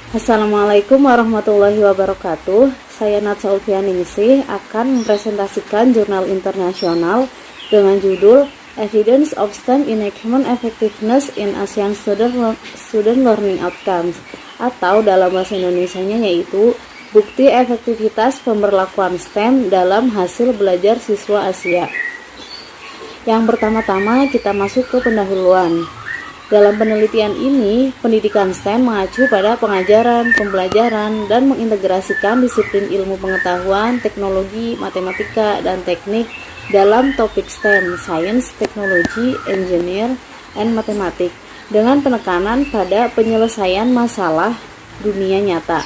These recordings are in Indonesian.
Assalamualaikum warahmatullahi wabarakatuh. Saya Natsa Ulfianingsih akan mempresentasikan jurnal internasional dengan judul Evidence of STEM Enhancement Effectiveness in ASEAN Student Learning Outcomes, atau dalam bahasa Indonesianya yaitu Bukti Efektivitas Pemberlakuan STEM dalam Hasil Belajar Siswa Asia. Yang pertama-tama kita masuk ke pendahuluan. Dalam penelitian ini, pendidikan STEM mengacu pada pengajaran, pembelajaran, dan mengintegrasikan disiplin ilmu pengetahuan, teknologi, matematika, dan teknik dalam topik STEM, Science, Technology, Engineer, and Mathematics, dengan penekanan pada penyelesaian masalah dunia nyata.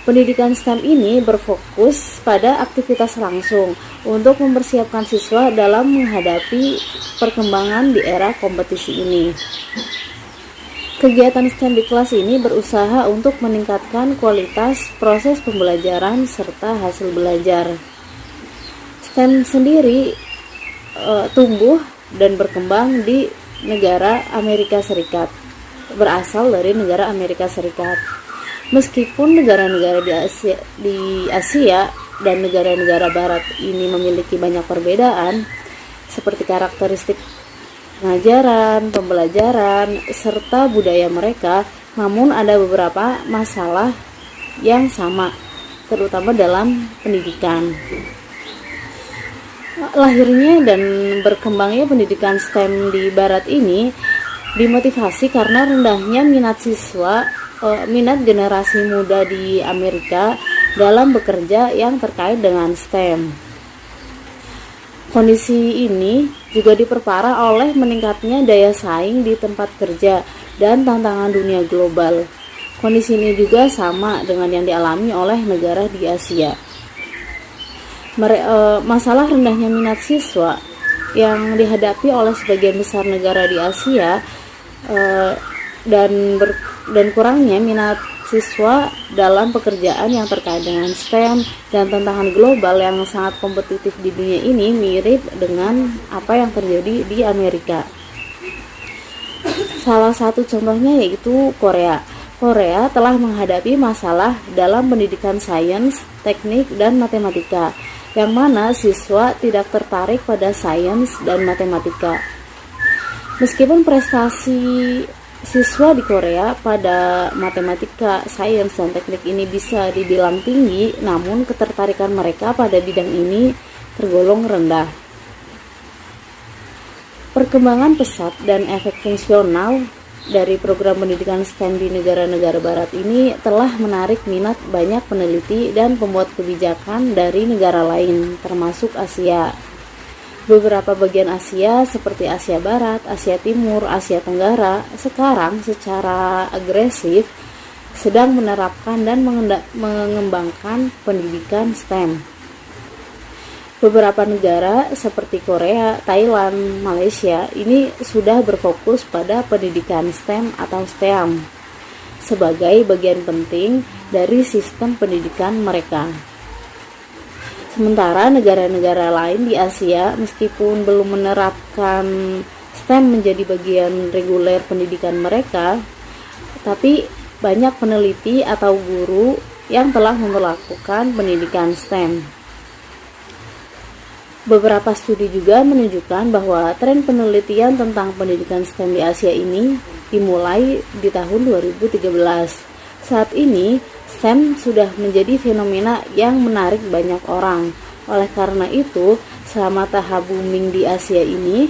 Pendidikan STEM ini berfokus pada aktivitas langsung untuk mempersiapkan siswa dalam menghadapi perkembangan di era kompetisi ini. Kegiatan STEM di kelas ini berusaha untuk meningkatkan kualitas proses pembelajaran serta hasil belajar. STEM sendiri tumbuh dan berkembang di negara Amerika Serikat, berasal dari negara Amerika Serikat. Meskipun negara-negara di Asia dan negara-negara Barat ini memiliki banyak perbedaan, seperti karakteristik pengajaran, pembelajaran, serta budaya mereka, namun ada beberapa masalah yang sama, terutama dalam pendidikan. Lahirnya dan berkembangnya pendidikan STEM di Barat ini dimotivasi karena rendahnya minat generasi muda di Amerika dalam bekerja yang terkait dengan STEM. Kondisi ini juga diperparah oleh meningkatnya daya saing di tempat kerja dan tantangan dunia global. Kondisi ini juga sama dengan yang dialami oleh negara di Asia. Masalah rendahnya minat siswa yang dihadapi oleh sebagian besar negara di Asia dan kurangnya minat siswa dalam pekerjaan yang terkait dengan STEM dan tantangan global yang sangat kompetitif di dunia ini mirip dengan apa yang terjadi di Amerika. Salah satu contohnya yaitu Korea. Korea telah menghadapi masalah dalam pendidikan sains, teknik, dan matematika, yang mana siswa tidak tertarik pada sains dan matematika. Meskipun prestasi siswa di Korea pada matematika, sains, dan teknik ini bisa dibilang tinggi, namun ketertarikan mereka pada bidang ini tergolong rendah. Perkembangan pesat dan efek fungsional dari program pendidikan STEM di negara-negara Barat ini telah menarik minat banyak peneliti dan pembuat kebijakan dari negara lain, termasuk Asia. Beberapa bagian Asia seperti Asia Barat, Asia Timur, Asia Tenggara sekarang secara agresif sedang menerapkan dan mengembangkan pendidikan STEM. Beberapa negara seperti Korea, Thailand, Malaysia ini sudah berfokus pada pendidikan STEM atau STEAM sebagai bagian penting dari sistem pendidikan mereka. Sementara negara-negara lain di Asia meskipun belum menerapkan STEM menjadi bagian reguler pendidikan mereka, tapi banyak peneliti atau guru yang telah memperlakukan pendidikan STEM. Beberapa studi juga menunjukkan bahwa tren penelitian tentang pendidikan STEM di Asia ini dimulai di tahun 2013. Saat ini STEM sudah menjadi fenomena yang menarik banyak orang. Oleh karena itu, selama tahap booming di Asia ini,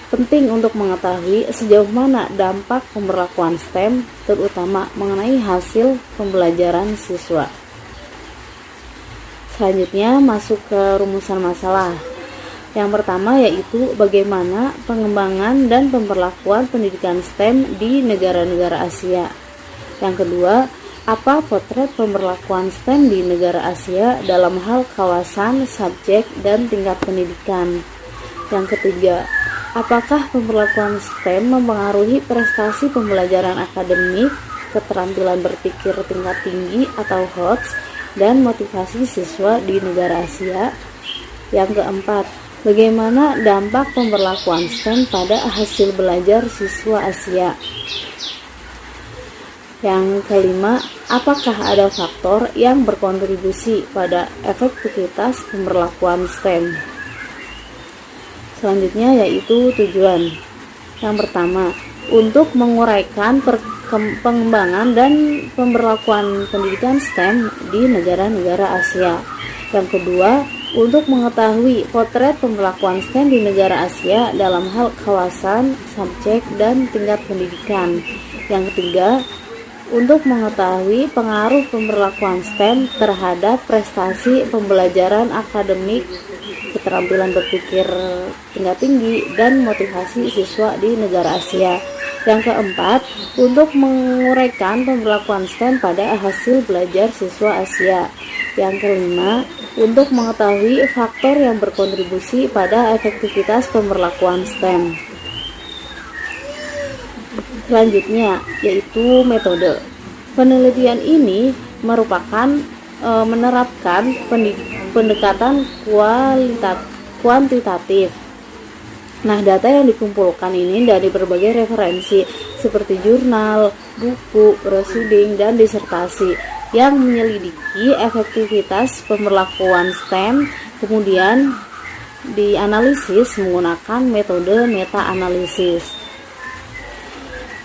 penting untuk mengetahui sejauh mana dampak pemberlakuan STEM, terutama mengenai hasil pembelajaran siswa. Selanjutnya masuk ke rumusan masalah. Yang pertama yaitu bagaimana pengembangan dan pemberlakuan pendidikan STEM di negara-negara Asia. Yang kedua, apa potret pemberlakuan STEM di negara Asia dalam hal kawasan, subjek, dan tingkat pendidikan. Yang ketiga, apakah pemberlakuan STEM mempengaruhi prestasi pembelajaran akademik, keterampilan berpikir tingkat tinggi atau HOTS, dan motivasi siswa di negara Asia? Yang keempat, bagaimana dampak pemberlakuan STEM pada hasil belajar siswa Asia? Yang kelima, apakah ada faktor yang berkontribusi pada efektivitas pemberlakuan STEM? Selanjutnya yaitu tujuan. Yang pertama, untuk menguraikan pengembangan dan pemberlakuan pendidikan STEM di negara-negara Asia. Yang kedua, untuk mengetahui potret pemberlakuan STEM di negara Asia dalam hal kawasan, subjek, dan tingkat pendidikan. Yang ketiga, untuk mengetahui pengaruh pemberlakuan STEM terhadap prestasi pembelajaran akademik, keterampilan berpikir tingkat tinggi, dan motivasi siswa di negara Asia. Yang keempat, untuk menguraikan pemberlakuan STEM pada hasil belajar siswa Asia. Yang kelima, untuk mengetahui faktor yang berkontribusi pada efektivitas pemberlakuan STEM. Selanjutnya yaitu metode. Penelitian ini merupakan menerapkan pendekatan kuantitatif. Nah, data yang dikumpulkan ini dari berbagai referensi seperti jurnal, buku, research, dan disertasi yang menyelidiki efektivitas pemberlakuan STEM, kemudian dianalisis menggunakan metode meta-analisis.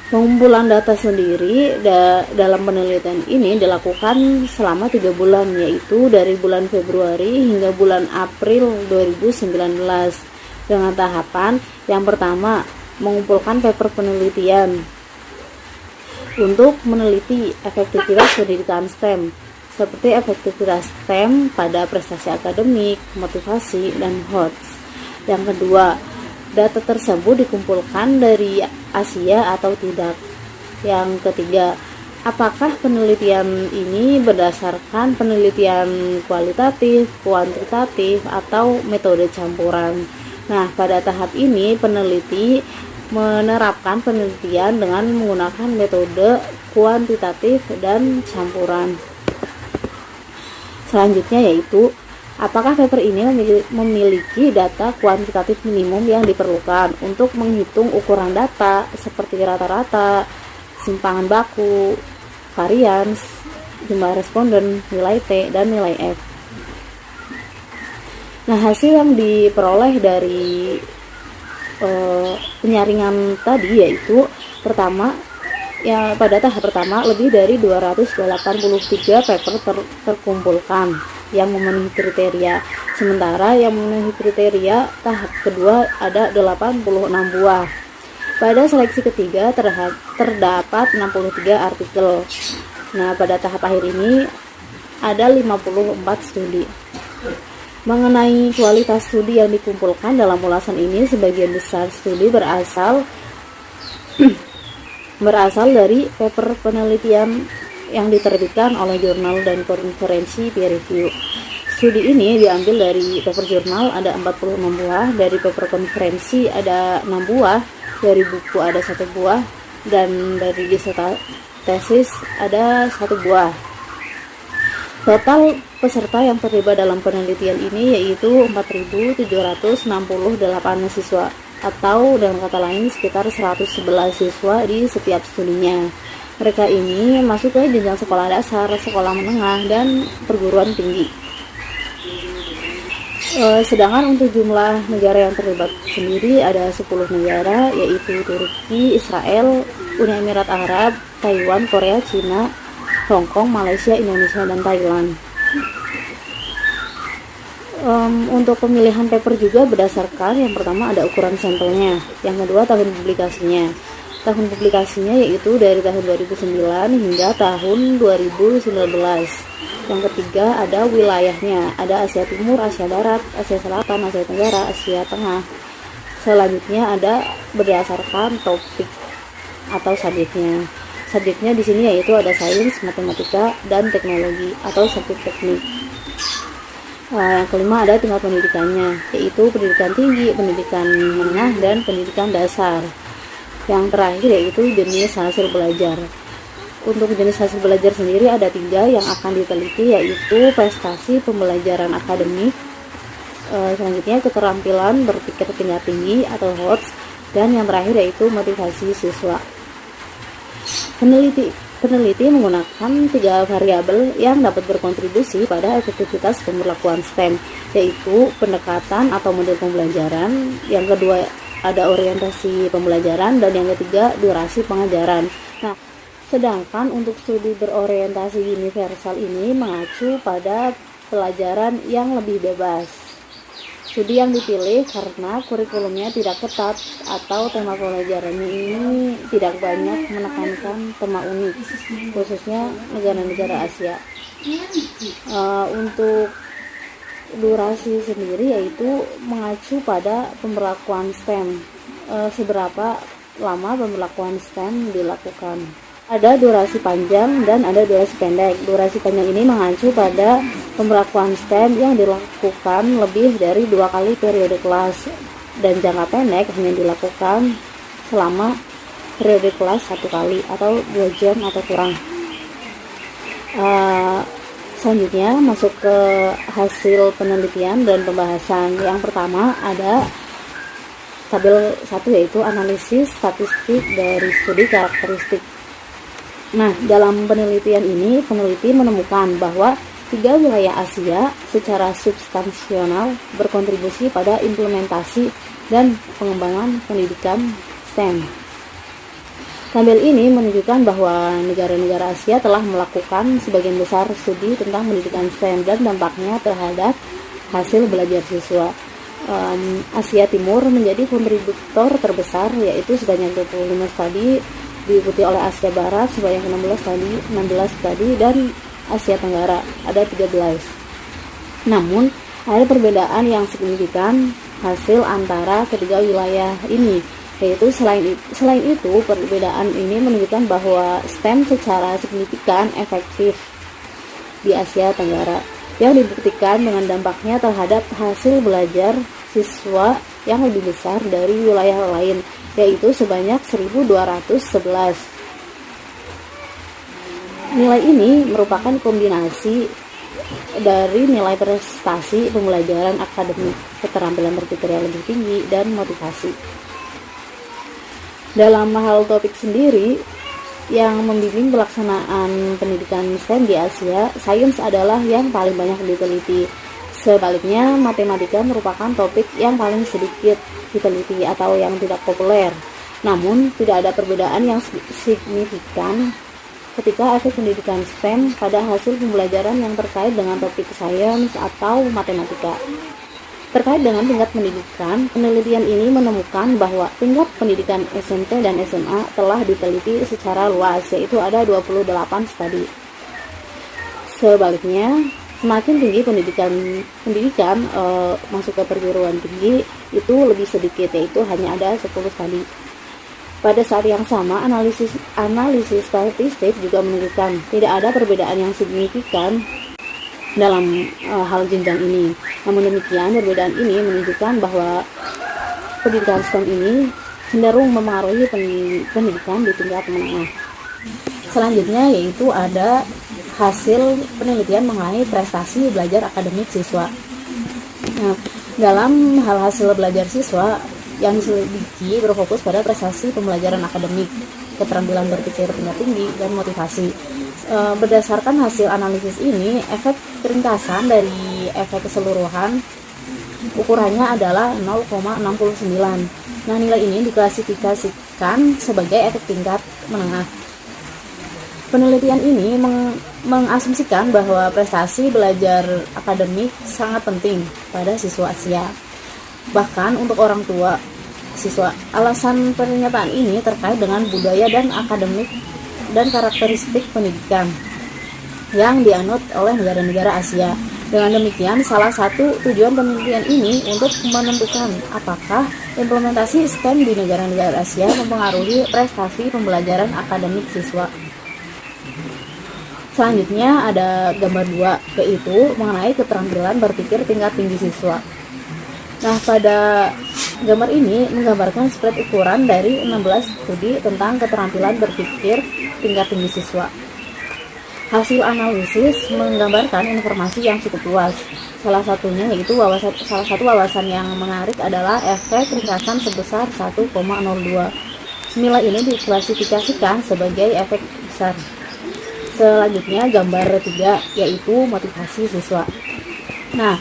Pengumpulan data sendiri dalam penelitian ini dilakukan selama 3 bulan, yaitu dari bulan Februari hingga bulan April 2019 dengan tahapan yang pertama, mengumpulkan paper penelitian untuk meneliti efektivitas pendidikan STEM, seperti efektivitas STEM pada prestasi akademik, motivasi, dan HOTS. Yang kedua, data tersebut dikumpulkan dari Asia atau tidak. Yang ketiga, apakah penelitian ini berdasarkan penelitian kualitatif, kuantitatif, atau metode campuran. Nah, pada tahap ini peneliti menerapkan penelitian dengan menggunakan metode kuantitatif dan campuran. Selanjutnya yaitu apakah paper ini memiliki data kuantitatif minimum yang diperlukan untuk menghitung ukuran data seperti rata-rata, simpangan baku, varians, jumlah responden, nilai T, dan nilai F. Nah, hasil yang diperoleh dari penyaringan tadi yaitu pertama, pada tahap pertama lebih dari 283 paper terkumpulkan yang memenuhi kriteria. Sementara yang memenuhi kriteria tahap kedua ada 86 buah. Pada seleksi ketiga terdapat 63 artikel. Nah, pada tahap akhir ini ada 54 studi. Mengenai kualitas studi yang dikumpulkan dalam ulasan ini, sebagian besar studi berasal dari paper penelitian yang diterbitkan oleh jurnal dan konferensi peer review. Studi ini diambil dari paper jurnal ada 46 buah, dari paper konferensi ada 6 buah, dari buku ada 1 buah, dan dari tesis ada 1 buah. Total peserta yang terlibat dalam penelitian ini yaitu 4.768 siswa, atau dengan kata lain sekitar 111 siswa di setiap studinya. Mereka ini masuk ke jenjang sekolah dasar, sekolah menengah, dan perguruan tinggi. Sedangkan untuk jumlah negara yang terlibat sendiri ada 10 negara, yaitu Turki, Israel, Uni Emirat Arab, Taiwan, Korea, Cina, Hong Kong, Malaysia, Indonesia, dan Thailand. Untuk pemilihan paper juga berdasarkan yang pertama ada ukuran sampelnya, yang kedua tahun publikasinya. Tahun publikasinya yaitu dari tahun 2009 hingga tahun 2019. Yang ketiga ada wilayahnya, ada Asia Timur, Asia Barat, Asia Selatan, Asia Tenggara, Asia Tengah. Selanjutnya ada berdasarkan topik atau subjeknya. Subjeknya di sini yaitu ada sains, matematika, dan teknologi atau subjek teknik. Yang kelima ada tingkat pendidikannya, yaitu pendidikan tinggi, pendidikan menengah, dan pendidikan dasar. Yang terakhir yaitu jenis hasil belajar. Untuk jenis hasil belajar sendiri ada 3 yang akan diteliti, yaitu prestasi pembelajaran akademik, selanjutnya keterampilan berpikir tingkat tinggi atau HOTS, dan yang terakhir yaitu motivasi siswa. Peneliti menggunakan 3 variabel yang dapat berkontribusi pada efektivitas pemberlakuan STEM, yaitu pendekatan atau model pembelajaran, yang kedua ada orientasi pembelajaran, dan yang ketiga durasi pengajaran. Nah, sedangkan untuk studi berorientasi universal ini mengacu pada pelajaran yang lebih bebas. Studi yang dipilih karena kurikulumnya tidak ketat atau tema pelajarannya ini tidak banyak menekankan tema unik, khususnya negara-negara Asia. Untuk durasi sendiri yaitu mengacu pada pemberlakuan STEM. Seberapa lama pemberlakuan STEM dilakukan? Ada durasi panjang dan ada durasi pendek. Durasi panjang ini mengacu pada pemberlakuan STEM yang dilakukan lebih dari 2 kali periode kelas, dan jangka pendek hanya dilakukan selama periode kelas 1 kali atau 2 jam atau kurang. Selanjutnya masuk ke hasil penelitian dan pembahasan. Yang pertama ada tabel 1, yaitu analisis statistik dari studi karakteristik. Nah, dalam penelitian ini, peneliti menemukan bahwa 3 wilayah Asia secara substansional berkontribusi pada implementasi dan pengembangan pendidikan STEM. Tabel ini menunjukkan bahwa negara-negara Asia telah melakukan sebagian besar studi tentang pendidikan STEM dan dampaknya terhadap hasil belajar siswa. Asia Timur menjadi kontributor terbesar, yaitu sebanyak 25 studi, diikuti oleh Asia Barat sebanyak 16 studi, dan Asia Tenggara ada 13. Namun, ada perbedaan yang signifikan hasil antara ketiga wilayah ini, yaitu selain itu perbedaan ini menunjukkan bahwa STEM secara signifikan efektif di Asia Tenggara, yang dibuktikan dengan dampaknya terhadap hasil belajar siswa yang lebih besar dari wilayah lain, yaitu sebanyak 1211. Nilai ini merupakan kombinasi dari nilai prestasi pembelajaran akademik, keterampilan berpikir yang lebih tinggi, dan motivasi. Dalam hal topik sendiri yang membimbing pelaksanaan pendidikan STEM di Asia, sains adalah yang paling banyak diteliti. Sebaliknya, matematika merupakan topik yang paling sedikit diteliti atau yang tidak populer. Namun, tidak ada perbedaan yang signifikan ketika efek pendidikan STEM pada hasil pembelajaran yang terkait dengan topik sains atau matematika. Terkait dengan tingkat pendidikan, penelitian ini menemukan bahwa tingkat pendidikan SMP dan SMA telah diteliti secara luas, yaitu ada 28 studi. Sebaliknya, semakin tinggi pendidikan masuk ke perguruan tinggi itu lebih sedikit, yaitu hanya ada 10 studi. Pada saat yang sama, analisis statistik juga menunjukkan tidak ada perbedaan yang signifikan dalam hal jenjang ini. Namun demikian, perbedaan ini menunjukkan bahwa pendidikan STEM ini cenderung memengaruhi pendidikan di tingkat menengah. Selanjutnya yaitu ada hasil penelitian mengenai prestasi belajar akademik siswa. Nah, dalam hal hasil belajar siswa yang diselidiki berfokus pada prestasi pembelajaran akademik, keterampilan berpikir tingkat tinggi, dan motivasi. Berdasarkan hasil analisis ini, efek ringkasan dari efek keseluruhan ukurannya adalah 0,69. Nah, nilai ini diklasifikasikan sebagai efek tingkat menengah. Penelitian ini mengasumsikan bahwa prestasi belajar akademik sangat penting pada siswa Asia, bahkan untuk orang tua siswa. Alasan pernyataan ini terkait dengan budaya dan akademik dan karakteristik pendidikan yang dianut oleh negara-negara Asia. Dengan demikian, salah satu tujuan penelitian ini untuk menentukan apakah implementasi STEM di negara-negara Asia mempengaruhi prestasi pembelajaran akademik siswa. Selanjutnya ada gambar 2, yaitu mengenai keterampilan berpikir tingkat tinggi siswa. Nah, pada gambar ini menggambarkan spread ukuran dari 16 studi tentang keterampilan berpikir tingkat tinggi siswa. Hasil analisis menggambarkan informasi yang cukup luas. Salah satunya yaitu salah satu wawasan yang menarik adalah efek ringkasan sebesar 1,02. Nilai ini diklasifikasikan sebagai efek besar. Selanjutnya gambar 3 yaitu motivasi siswa. Nah,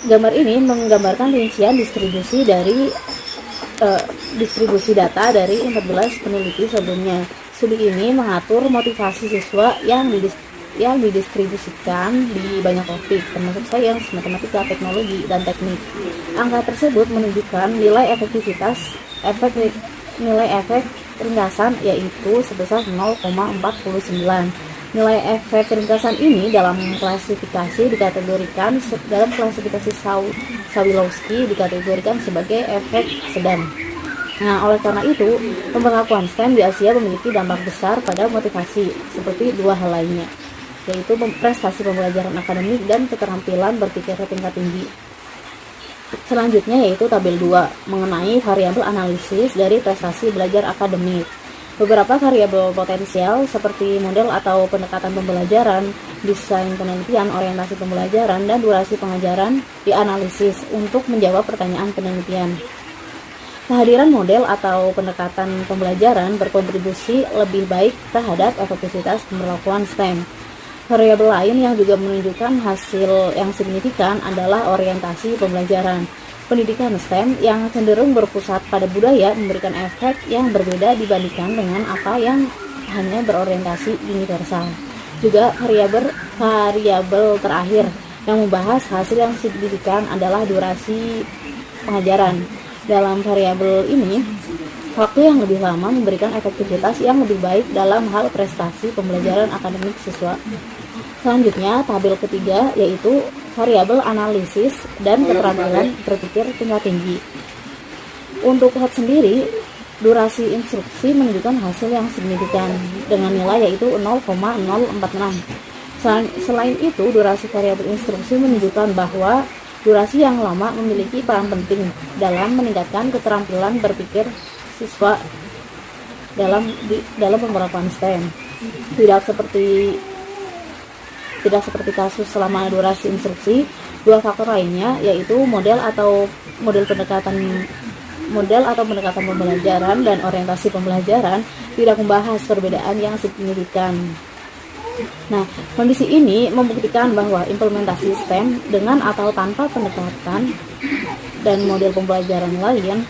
gambar ini menggambarkan rincian distribusi data dari 14 peneliti sebelumnya. Studi ini mengatur motivasi siswa yang didistribusikan di banyak topik, termasuk sains, matematika, teknologi, dan teknik. Angka tersebut menunjukkan nilai efek ringkasan yaitu sebesar 0,49. Nilai efek ringkasan ini dalam klasifikasi Shawilowski dikategorikan sebagai efek sedang. Nah, oleh karena itu, pemberlakuan STEM di Asia memiliki dampak besar pada motivasi, seperti dua hal lainnya, yaitu prestasi pembelajaran akademik dan keterampilan berpikir tingkat tinggi. Selanjutnya yaitu tabel 2, mengenai variabel analisis dari prestasi belajar akademik. Beberapa variabel potensial seperti model atau pendekatan pembelajaran, desain penelitian, orientasi pembelajaran, dan durasi pengajaran dianalisis untuk menjawab pertanyaan penelitian. Kehadiran model atau pendekatan pembelajaran berkontribusi lebih baik terhadap efektivitas pemberlakuan STEM. Variabel lain yang juga menunjukkan hasil yang signifikan adalah orientasi pembelajaran. Pendidikan STEM yang cenderung berpusat pada budaya memberikan efek yang berbeda dibandingkan dengan apa yang hanya berorientasi universal. Juga variabel terakhir yang membahas hasil yang signifikan adalah durasi pengajaran. Dalam variabel ini, waktu yang lebih lama memberikan efektivitas yang lebih baik dalam hal prestasi pembelajaran akademik siswa. Selanjutnya, tabel ketiga yaitu variabel analisis dan keterampilan berpikir tingkat tinggi. Untuk HOT sendiri, durasi instruksi menunjukkan hasil yang signifikan dengan nilai yaitu 0,046. Selain itu, durasi variabel instruksi menunjukkan bahwa durasi yang lama memiliki peran penting dalam meningkatkan keterampilan berpikir siswa dalam pemberlakuan STEM. Tidak seperti kasus selama durasi instruksi, dua faktor lainnya yaitu model atau pendekatan pembelajaran dan orientasi pembelajaran tidak membahas perbedaan yang signifikan. Nah, kondisi ini membuktikan bahwa implementasi STEM dengan atau tanpa pendekatan dan model pembelajaran lain,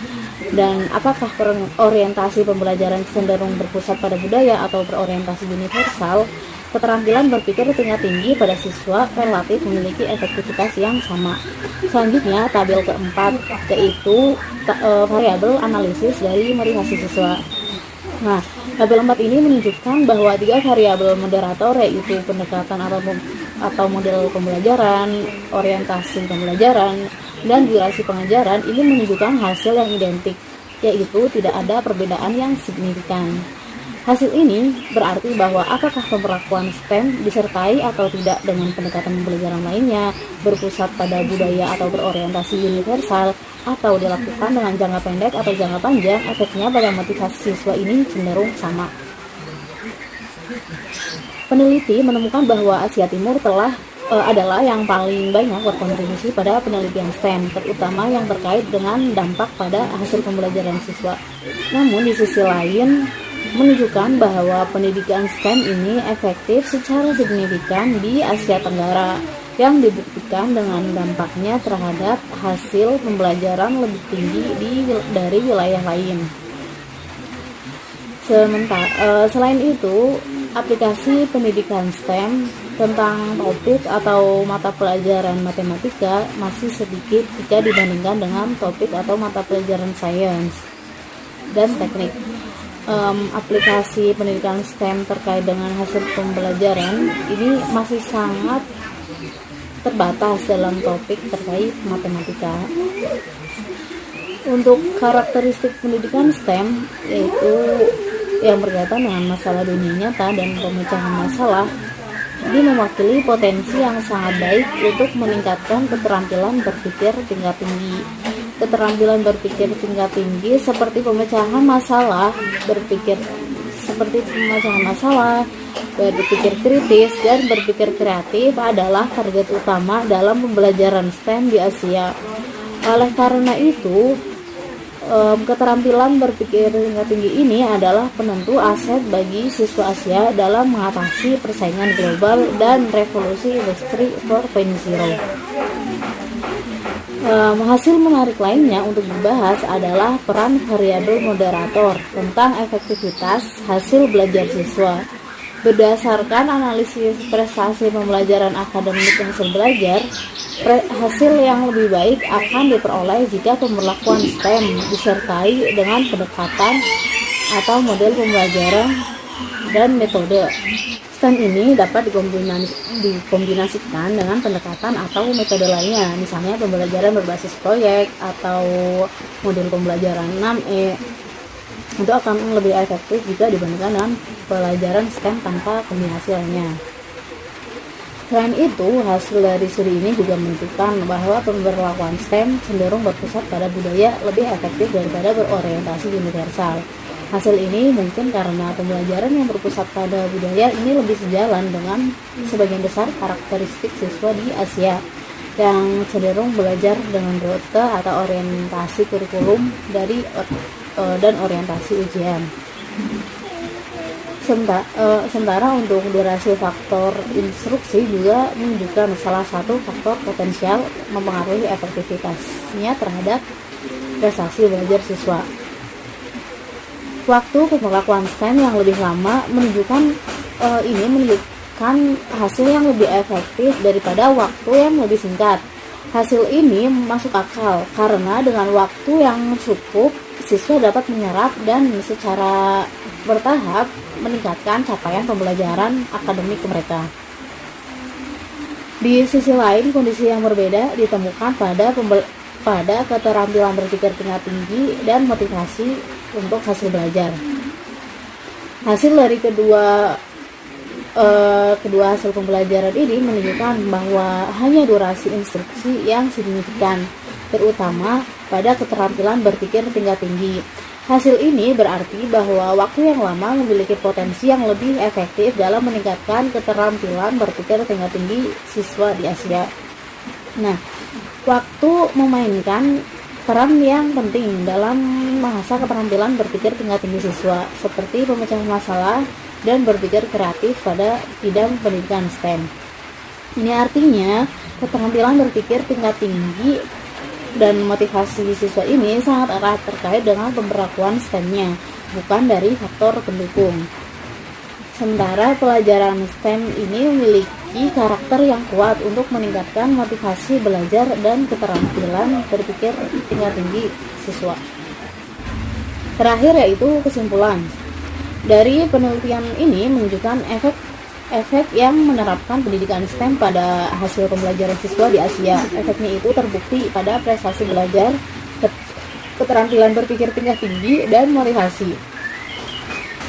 dan apakah orientasi pembelajaran cenderung berpusat pada budaya atau berorientasi universal, keterampilan berpikir tingkat tinggi pada siswa relatif memiliki efektivitas yang sama. Selanjutnya, tabel keempat yaitu variabel analisis dari motivasi siswa. Nah, tabel 4 ini menunjukkan bahwa 3 variabel moderator yaitu pendekatan atau model pembelajaran, orientasi pembelajaran, dan durasi pengajaran ini menunjukkan hasil yang identik, yaitu tidak ada perbedaan yang signifikan. Hasil ini berarti bahwa apakah pemberlakuan STEM disertai atau tidak dengan pendekatan pembelajaran lainnya, berpusat pada budaya atau berorientasi universal, atau dilakukan dengan jangka pendek atau jangka panjang, efeknya pada motivasi siswa ini cenderung sama. Peneliti menemukan bahwa Asia Timur adalah yang paling banyak berkontribusi pada penelitian STEM, terutama yang terkait dengan dampak pada hasil pembelajaran siswa. Namun di sisi lain, menunjukkan bahwa pendidikan STEM ini efektif secara signifikan di Asia Tenggara, yang dibuktikan dengan dampaknya terhadap hasil pembelajaran lebih tinggi dari wilayah lain. Selain itu, aplikasi pendidikan STEM tentang topik atau mata pelajaran matematika masih sedikit jika dibandingkan dengan topik atau mata pelajaran sains dan teknik. Aplikasi pendidikan STEM terkait dengan hasil pembelajaran ini masih sangat terbatas dalam topik terkait matematika. Untuk karakteristik pendidikan STEM, yaitu yang berkaitan dengan masalah dunia nyata dan pemecahan masalah, ini mewakili potensi yang sangat baik untuk meningkatkan keterampilan berpikir tingkat tinggi. Keterampilan berpikir tingkat tinggi seperti pemecahan masalah, berpikir kritis, dan berpikir kreatif adalah target utama dalam pembelajaran STEM di Asia. Oleh karena itu, Keterampilan berpikir tingkat tinggi ini adalah penentu aset bagi siswa Asia dalam mengatasi persaingan global dan revolusi industri 4.0. Hasil menarik lainnya untuk dibahas adalah peran variabel moderator tentang efektivitas hasil belajar siswa. Berdasarkan analisis prestasi pembelajaran akademik yang hasil belajar, hasil yang lebih baik akan diperoleh jika pemberlakuan STEM disertai dengan pendekatan atau model pembelajaran dan metode. STEM ini dapat dikombinasikan dengan pendekatan atau metode lainnya, misalnya pembelajaran berbasis proyek atau model pembelajaran 6E. Itu akan lebih efektif jika dibandingkan dengan pelajaran STEM tanpa kombinasi lainnya. Selain itu, hasil dari studi ini juga menunjukkan bahwa pemberlakuan STEM cenderung berpusat pada budaya lebih efektif daripada berorientasi universal. Hasil ini mungkin karena pembelajaran yang berpusat pada budaya ini lebih sejalan dengan sebagian besar karakteristik siswa di Asia yang cenderung belajar dengan rute atau orientasi kurikulum dan orientasi ujian. Sementara untuk durasi faktor instruksi juga menunjukkan salah satu faktor potensial mempengaruhi efektivitasnya terhadap prestasi belajar siswa. Waktu pemberlakuan STEM yang lebih lama menunjukkan hasil yang lebih efektif daripada waktu yang lebih singkat. Hasil ini masuk akal karena dengan waktu yang cukup, siswa dapat menyerap dan secara bertahap meningkatkan capaian pembelajaran akademik mereka. Di sisi lain, kondisi yang berbeda ditemukan pada keterampilan berpikir tingkat tinggi dan motivasi untuk hasil belajar. Hasil dari kedua hasil pembelajaran ini menunjukkan bahwa hanya durasi instruksi yang signifikan, terutama pada keterampilan berpikir tingkat tinggi. Hasil ini berarti bahwa waktu yang lama memiliki potensi yang lebih efektif dalam meningkatkan keterampilan berpikir tingkat tinggi siswa di Asia. Nah, waktu memainkan peran yang penting dalam mengasah keterampilan berpikir tingkat tinggi siswa, seperti pemecahan masalah dan berpikir kreatif pada bidang pendidikan STEM. Ini artinya keterampilan berpikir tingkat tinggi dan motivasi siswa ini sangat erat terkait dengan pemberlakuan STEM-nya, bukan dari faktor pendukung. Sementara pelajaran STEM ini memiliki karakter yang kuat untuk meningkatkan motivasi belajar dan keterampilan berpikir tingkat tinggi siswa. Terakhir yaitu kesimpulan. Dari penelitian ini menunjukkan efek yang menerapkan pendidikan STEM pada hasil pembelajaran siswa di Asia. Efeknya itu terbukti pada prestasi belajar, keterampilan berpikir tingkat tinggi, dan motivasi.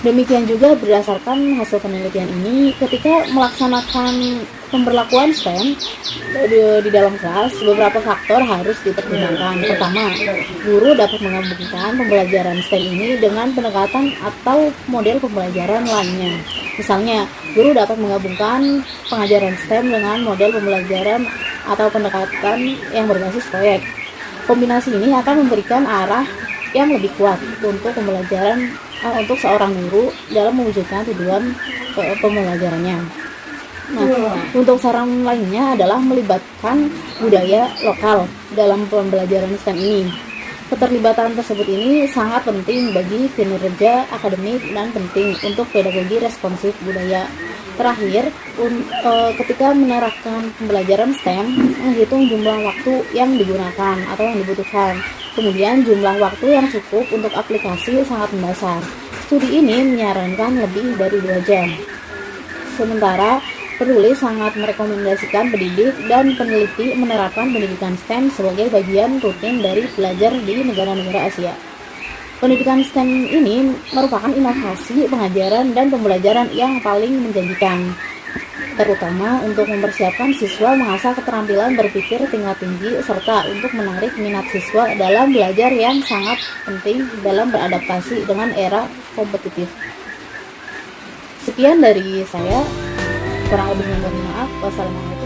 Demikian juga berdasarkan hasil penelitian ini, ketika melaksanakan pemberlakuan STEM di dalam kelas, beberapa faktor harus dipertimbangkan. Pertama, guru dapat menggabungkan pembelajaran STEM ini dengan pendekatan atau model pembelajaran lainnya. Misalnya, guru dapat menggabungkan pengajaran STEM dengan model pembelajaran atau pendekatan yang berbasis proyek. Kombinasi ini akan memberikan arah yang lebih kuat untuk pembelajaran untuk seorang guru dalam mewujudkan tujuan pembelajarannya. Nah, untuk saran lainnya adalah melibatkan budaya lokal dalam pembelajaran STEM ini. Keterlibatan tersebut ini sangat penting bagi kinerja akademik dan penting untuk pedagogi responsif budaya. Terakhir, ketika menerapkan pembelajaran STEM, menghitung jumlah waktu yang digunakan atau yang dibutuhkan. Kemudian jumlah waktu yang cukup untuk aplikasi sangat mendasar. Studi ini menyarankan lebih dari 2 jam. Sementara, penulis sangat merekomendasikan pendidik dan peneliti menerapkan pendidikan STEM sebagai bagian rutin dari belajar di negara-negara Asia. Pendidikan STEM ini merupakan inovasi pengajaran dan pembelajaran yang paling menjanjikan, terutama untuk mempersiapkan siswa mengasah keterampilan berpikir tingkat tinggi serta untuk menarik minat siswa dalam belajar yang sangat penting dalam beradaptasi dengan era kompetitif. Sekian dari saya, kurang lebihnya mohon maaf. Wassalamualaikum.